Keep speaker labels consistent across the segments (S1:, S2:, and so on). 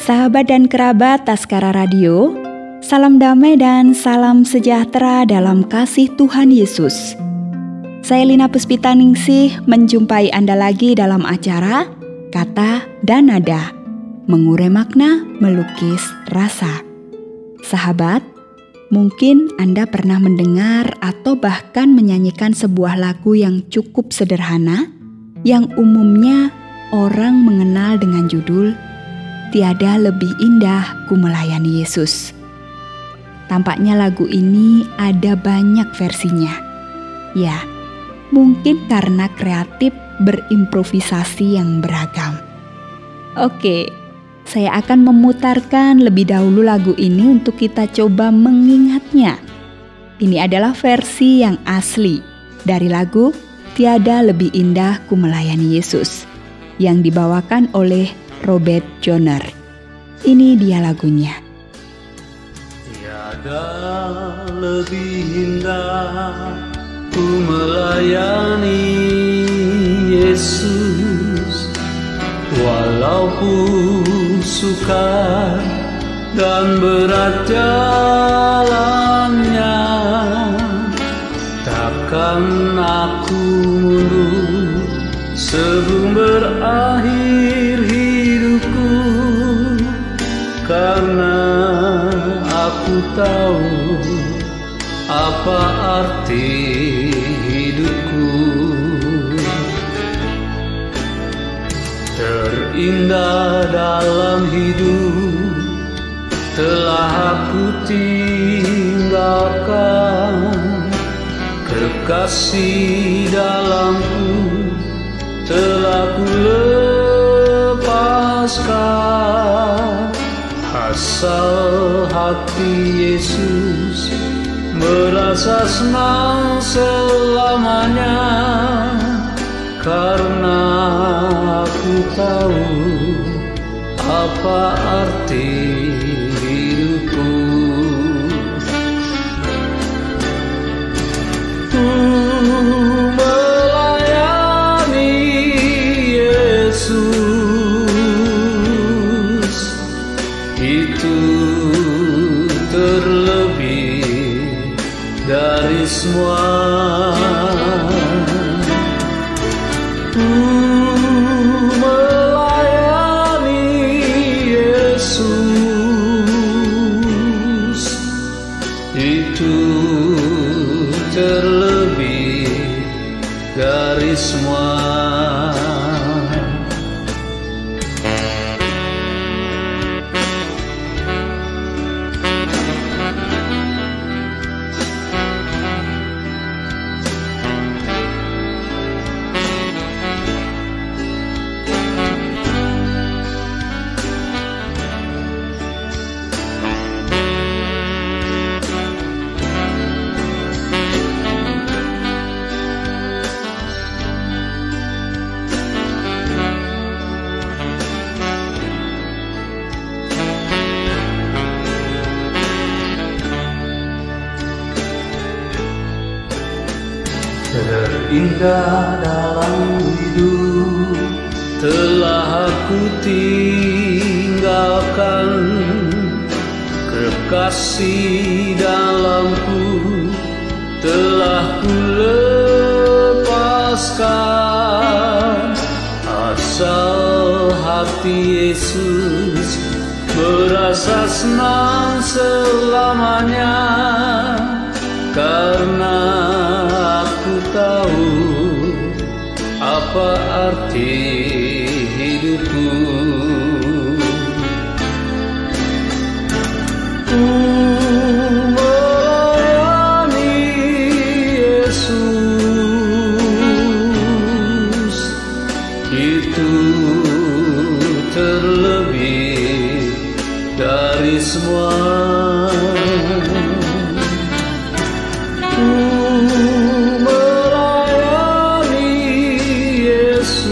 S1: Sahabat dan kerabat Taskara Radio, salam damai dan salam sejahtera dalam kasih Tuhan Yesus. Saya Lina Puspitaningsih menjumpai Anda lagi dalam acara Kata dan Nada, mengurai makna, melukis rasa. Sahabat, mungkin Anda pernah mendengar atau bahkan menyanyikan sebuah lagu yang cukup sederhana, yang umumnya orang mengenal dengan judul Tiada Lebih Indah Ku Melayani Yesus. Tampaknya lagu ini ada banyak versinya. Ya, mungkin karena kreatif berimprovisasi yang beragam. Oke, saya akan memutarkan lebih dahulu lagu ini untuk kita coba mengingatnya. Ini adalah versi yang asli dari lagu Tiada Lebih Indah Ku Melayani Yesus yang dibawakan oleh Robert Joyner. Ini dia lagunya.
S2: Tiada lebih indah ku melayani Yesus, walaupun sukar dan berat jalannya. Takkan aku mundur sebelum berakhir hidupku, karena aku tahu apa arti hidupku. Terindah dalam hidup telah aku tinggalkan, kekasih dalamku telah ku lepaskan. Asal hati Yesus merasa senang selamanya, karena aku tahu apa arti hidupku. Melayani Yesus itu terlebih dari semua. Melayani Yesus itu terlebih dari semua. Terindah dalam hidup telah aku tinggalkan, kekasih dalamku telah ku lepaskan. Asal hati Yesus merasa senang selamanya, karena aku tahu apa arti hidupku. Melayani Yesus itu terlebih dari semua. Melayani Yesus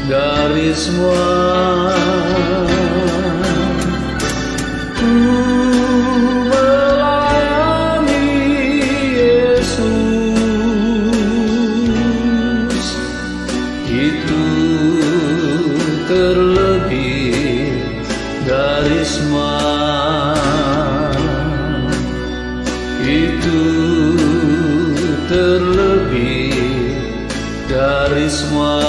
S2: dari semua. Ku melayani Yesus, itu terlebih dari semua. Itu terlebih dari semua.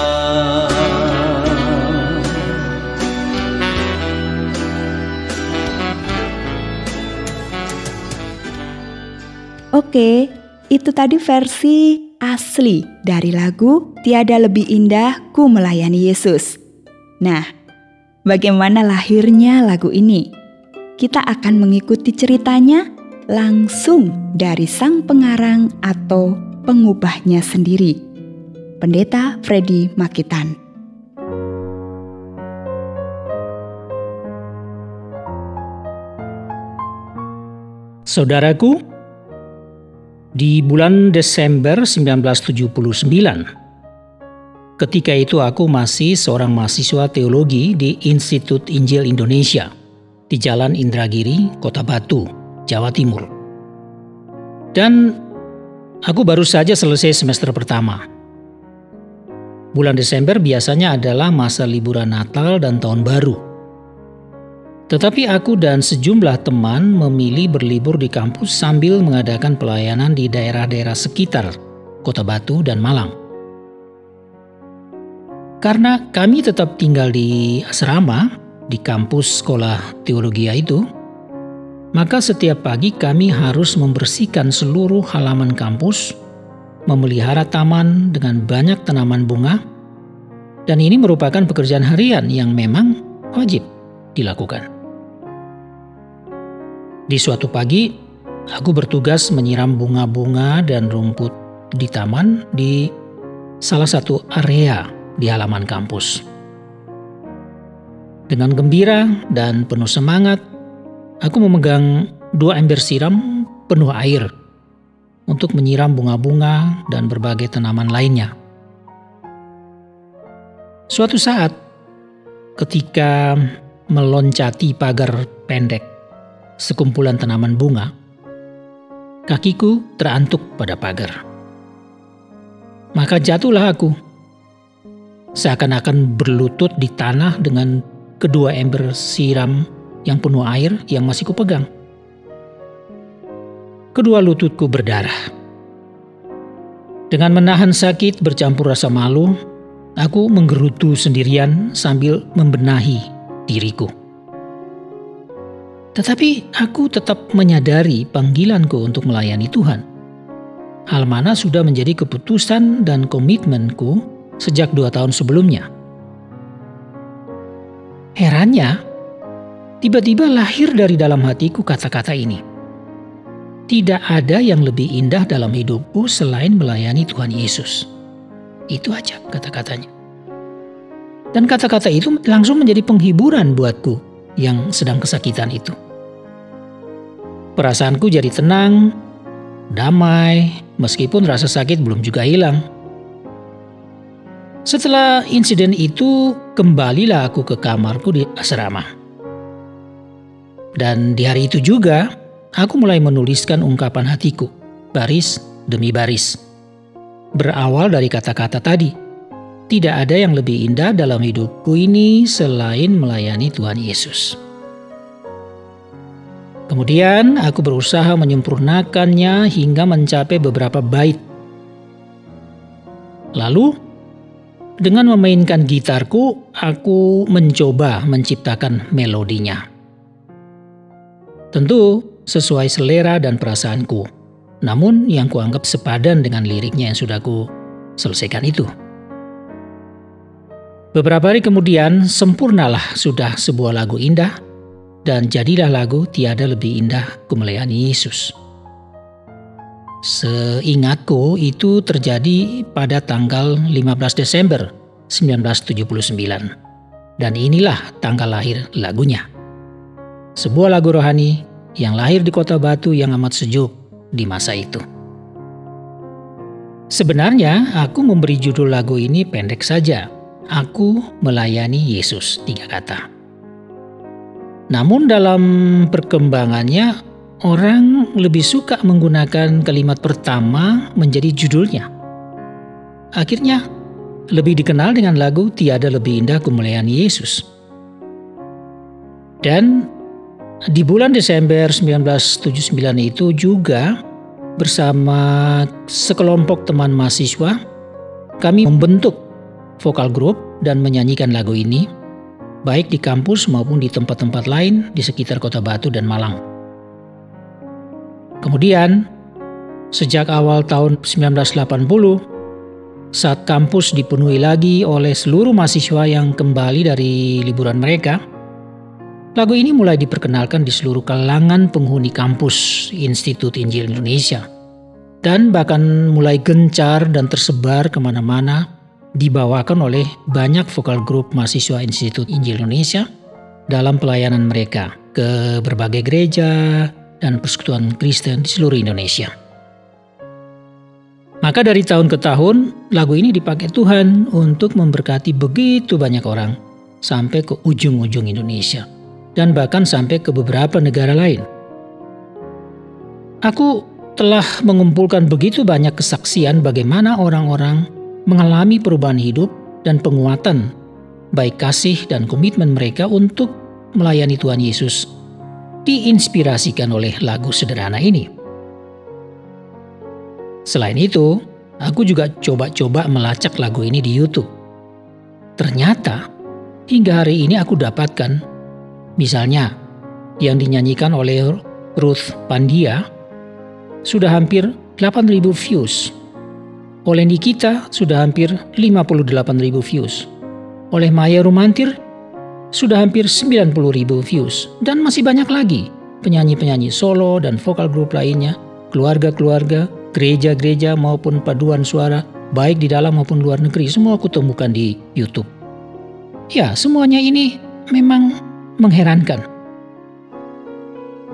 S1: Oke, itu tadi versi asli dari lagu Tiada Lebih Indah Ku Melayani Yesus. Nah, bagaimana lahirnya lagu ini? Kita akan mengikuti ceritanya langsung dari sang pengarang atau pengubahnya sendiri, Pendeta Freddy Makitan.
S3: Saudaraku, di bulan Desember 1979, ketika itu aku masih seorang mahasiswa teologi di Institut Injil Indonesia di Jalan Indragiri, Kota Batu, Jawa Timur. Dan aku baru saja selesai semester pertama. Bulan Desember biasanya adalah masa liburan Natal dan Tahun Baru. Tetapi aku dan sejumlah teman memilih berlibur di kampus sambil mengadakan pelayanan di daerah-daerah sekitar Kota Batu dan Malang. Karena kami tetap tinggal di asrama di kampus sekolah teologi itu, maka setiap pagi kami harus membersihkan seluruh halaman kampus, memelihara taman dengan banyak tanaman bunga, dan ini merupakan pekerjaan harian yang memang wajib dilakukan. Di suatu pagi, aku bertugas menyiram bunga-bunga dan rumput di taman di salah satu area di halaman kampus. Dengan gembira dan penuh semangat, aku memegang 2 ember siram penuh air untuk menyiram bunga-bunga dan berbagai tanaman lainnya. Suatu saat, ketika meloncati pagar pendek sekumpulan tanaman bunga, kakiku terantuk pada pagar. Maka jatuhlah aku, seakan-akan berlutut di tanah dengan kedua ember siram yang penuh air yang masih kupegang. Kedua lututku berdarah. Dengan menahan sakit bercampur rasa malu, aku menggerutu sendirian sambil membenahi diriku. Tetapi aku tetap menyadari panggilanku untuk melayani Tuhan. Hal mana sudah menjadi keputusan dan komitmenku sejak 2 tahun sebelumnya. Herannya, tiba-tiba lahir dari dalam hatiku kata-kata ini. Tidak ada yang lebih indah dalam hidupku selain melayani Tuhan Yesus. Itu aja kata-katanya. Dan kata-kata itu langsung menjadi penghiburan buatku yang sedang kesakitan itu. Perasaanku jadi tenang, damai, meskipun rasa sakit belum juga hilang. Setelah insiden itu, kembalilah aku ke kamarku di asrama. Dan di hari itu juga, aku mulai menuliskan ungkapan hatiku, baris demi baris. Berawal dari kata-kata tadi, tidak ada yang lebih indah dalam hidupku ini selain melayani Tuhan Yesus. Kemudian aku berusaha menyempurnakannya hingga mencapai beberapa bait. Lalu, dengan memainkan gitarku, aku mencoba menciptakan melodinya. Tentu sesuai selera dan perasaanku, namun yang kuanggap sepadan dengan liriknya yang sudah ku selesaikan itu. Beberapa hari kemudian, sempurnalah sudah sebuah lagu indah, dan jadilah lagu Tiada Lebih Indah Ku Melayani Yesus. Seingatku itu terjadi pada tanggal 15 Desember 1979. Dan inilah tanggal lahir lagunya. Sebuah lagu rohani yang lahir di Kota Batu yang amat sejuk di masa itu. Sebenarnya aku memberi judul lagu ini pendek saja, Aku melayani Yesus, 3 kata. Namun dalam perkembangannya, orang lebih suka menggunakan kalimat pertama menjadi judulnya. Akhirnya, lebih dikenal dengan lagu Tiada Lebih Indah Ku Melayani Yesus. Dan di bulan Desember 1979 itu juga bersama sekelompok teman mahasiswa, kami membentuk vokal group dan menyanyikan lagu ini, baik di kampus maupun di tempat-tempat lain di sekitar Kota Batu dan Malang. Kemudian, sejak awal tahun 1980, saat kampus dipenuhi lagi oleh seluruh mahasiswa yang kembali dari liburan mereka, lagu ini mulai diperkenalkan di seluruh kalangan penghuni kampus Institut Injil Indonesia, dan bahkan mulai gencar dan tersebar kemana-mana, dibawakan oleh banyak vokal grup mahasiswa Institut Injil Indonesia dalam pelayanan mereka ke berbagai gereja dan persekutuan Kristen di seluruh Indonesia. Maka dari tahun ke tahun, lagu ini dipakai Tuhan untuk memberkati begitu banyak orang sampai ke ujung-ujung Indonesia dan bahkan sampai ke beberapa negara lain. Aku telah mengumpulkan begitu banyak kesaksian bagaimana orang-orang mengalami perubahan hidup dan penguatan, baik kasih dan komitmen mereka untuk melayani Tuhan Yesus, diinspirasikan oleh lagu sederhana ini. Selain itu, aku juga coba-coba melacak lagu ini di YouTube. Ternyata, hingga hari ini aku dapatkan, misalnya yang dinyanyikan oleh Ruth Pandia, sudah hampir 8.000 views. Oleh Nikita sudah hampir 58.000 views. Oleh Maya Rumantir sudah hampir 90.000 views. Dan masih banyak lagi penyanyi-penyanyi solo dan vokal grup lainnya, keluarga-keluarga, gereja-gereja maupun paduan suara, baik di dalam maupun luar negeri, semua aku temukan di YouTube. Ya, semuanya ini memang mengherankan.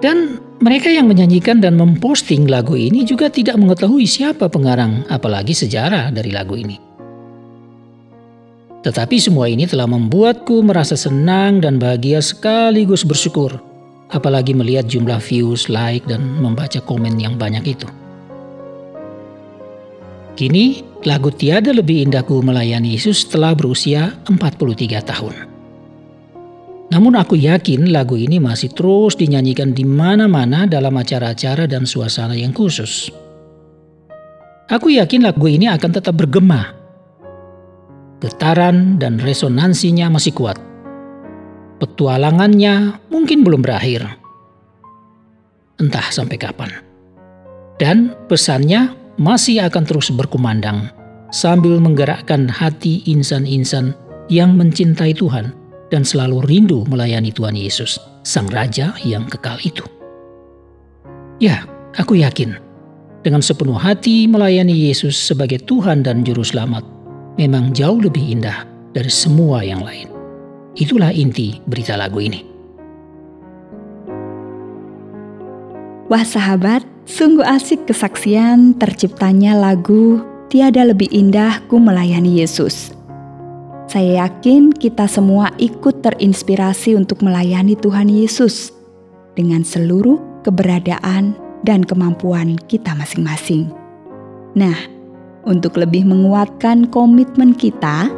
S3: Dan mereka yang menyanyikan dan memposting lagu ini juga tidak mengetahui siapa pengarang, apalagi sejarah dari lagu ini. Tetapi semua ini telah membuatku merasa senang dan bahagia sekaligus bersyukur, apalagi melihat jumlah views, like, dan membaca komen yang banyak itu. Kini, lagu Tiada Lebih Indah Ku Melayani Yesus telah berusia 43 tahun. Namun aku yakin lagu ini masih terus dinyanyikan di mana-mana dalam acara-acara dan suasana yang khusus. Aku yakin lagu ini akan tetap bergema. Getaran dan resonansinya masih kuat. Petualangannya mungkin belum berakhir. Entah sampai kapan. Dan pesannya masih akan terus berkumandang sambil menggerakkan hati insan-insan yang mencintai Tuhan dan selalu rindu melayani Tuhan Yesus, Sang Raja yang kekal itu. Ya, aku yakin dengan sepenuh hati melayani Yesus sebagai Tuhan dan Juru Selamat memang jauh lebih indah dari semua yang lain. Itulah inti berita lagu ini.
S1: Wah sahabat, sungguh asik kesaksian terciptanya lagu Tiada Lebih Indah Ku Melayani Yesus. Saya yakin kita semua ikut terinspirasi untuk melayani Tuhan Yesus dengan seluruh keberadaan dan kemampuan kita masing-masing. Nah, untuk lebih menguatkan komitmen kita,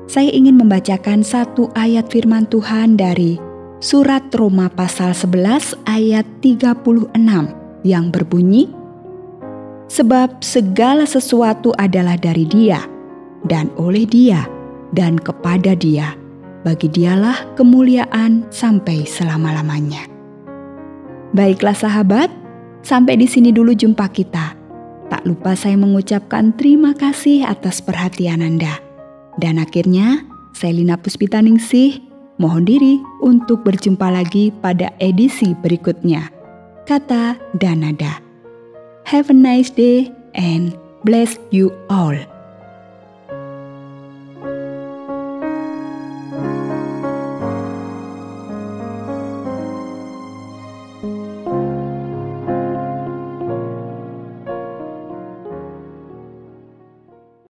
S1: saya ingin membacakan satu ayat firman Tuhan dari Surat Roma pasal 11 ayat 36 yang berbunyi, "Sebab segala sesuatu adalah dari Dia, dan oleh Dia, dan kepada Dia. Bagi Dialah kemuliaan sampai selama-lamanya." Baiklah sahabat, sampai di sini dulu jumpa kita. Tak lupa saya mengucapkan terima kasih atas perhatian Anda. Dan akhirnya, saya Lina Puspitaningsih mohon diri untuk berjumpa lagi pada edisi berikutnya. Kata dan nada. Have a nice day and bless you all.